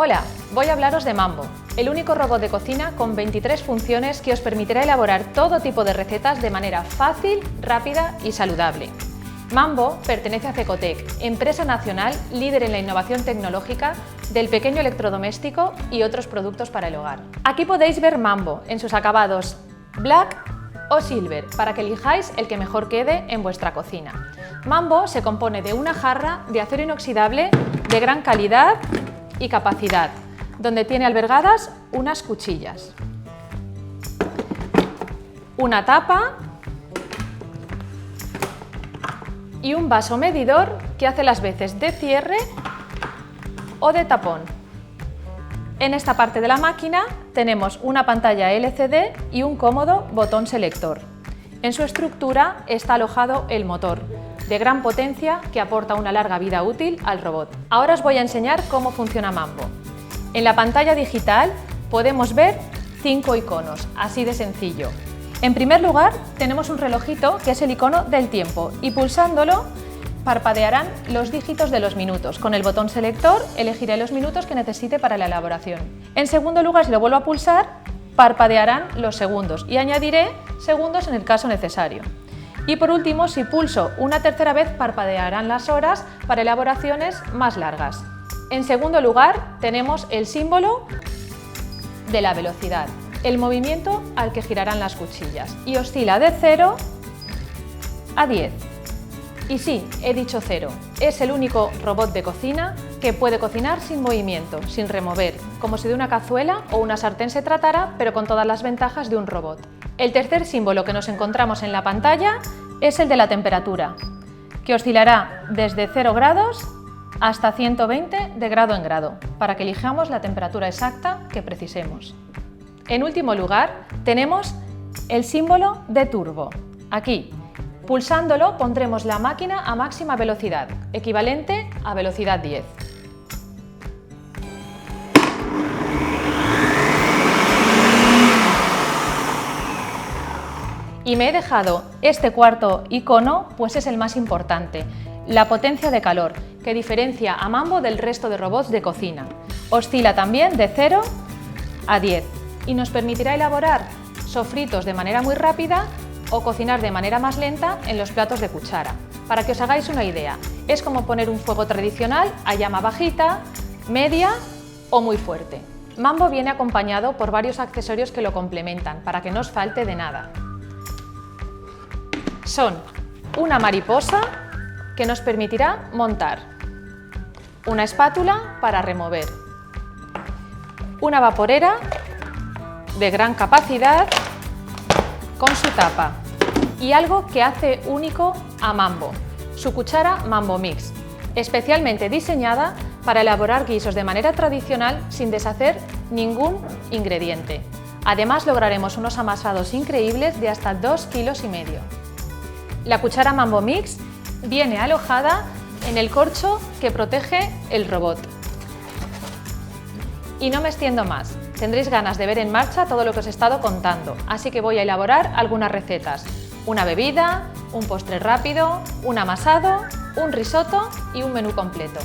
Hola, voy a hablaros de Mambo, el único robot de cocina con 23 funciones que os permitirá elaborar todo tipo de recetas de manera fácil, rápida y saludable. Mambo pertenece a Cecotec, empresa nacional líder en la innovación tecnológica del pequeño electrodoméstico y otros productos para el hogar. Aquí podéis ver Mambo en sus acabados Black o Silver para que elijáis el que mejor quede en vuestra cocina. Mambo se compone de una jarra de acero inoxidable de gran calidad y capacidad, donde tiene albergadas unas cuchillas, una tapa y un vaso medidor que hace las veces de cierre o de tapón. En esta parte de la máquina tenemos una pantalla LCD y un cómodo botón selector. En su estructura está alojado el motor, de gran potencia que aporta una larga vida útil al robot. Ahora os voy a enseñar cómo funciona Mambo. En la pantalla digital podemos ver 5 iconos, así de sencillo. En primer lugar tenemos un relojito que es el icono del tiempo y pulsándolo parpadearán los dígitos de los minutos. Con el botón selector elegiré los minutos que necesite para la elaboración. En segundo lugar, si lo vuelvo a pulsar, parpadearán los segundos y añadiré segundos en el caso necesario. Y por último, si pulso una tercera vez, parpadearán las horas para elaboraciones más largas. En segundo lugar, tenemos el símbolo de la velocidad, el movimiento al que girarán las cuchillas, y oscila de 0 a 10. Y sí, he dicho 0, es el único robot de cocina que puede cocinar sin movimiento, sin remover, como si de una cazuela o una sartén se tratara, pero con todas las ventajas de un robot. El tercer símbolo que nos encontramos en la pantalla es el de la temperatura, que oscilará desde 0 grados hasta 120 de grado en grado, para que elijamos la temperatura exacta que precisemos. En último lugar, tenemos el símbolo de turbo. Aquí, pulsándolo, pondremos la máquina a máxima velocidad, equivalente a velocidad 10. Y me he dejado este cuarto icono, pues es el más importante, la potencia de calor, que diferencia a Mambo del resto de robots de cocina. Oscila también de 0 a 10 y nos permitirá elaborar sofritos de manera muy rápida o cocinar de manera más lenta en los platos de cuchara. Para que os hagáis una idea, es como poner un fuego tradicional a llama bajita, media o muy fuerte. Mambo viene acompañado por varios accesorios que lo complementan para que no os falte de nada. Son una mariposa que nos permitirá montar, una espátula para remover, una vaporera de gran capacidad con su tapa y algo que hace único a Mambo, su cuchara Mambo Mix, especialmente diseñada para elaborar guisos de manera tradicional sin deshacer ningún ingrediente. Además lograremos unos amasados increíbles de hasta 2,5 kilos. La cuchara Mambo Mix viene alojada en el corcho que protege el robot. Y no me extiendo más, tendréis ganas de ver en marcha todo lo que os he estado contando, así que voy a elaborar algunas recetas. Una bebida, un postre rápido, un amasado, un risotto y un menú completo.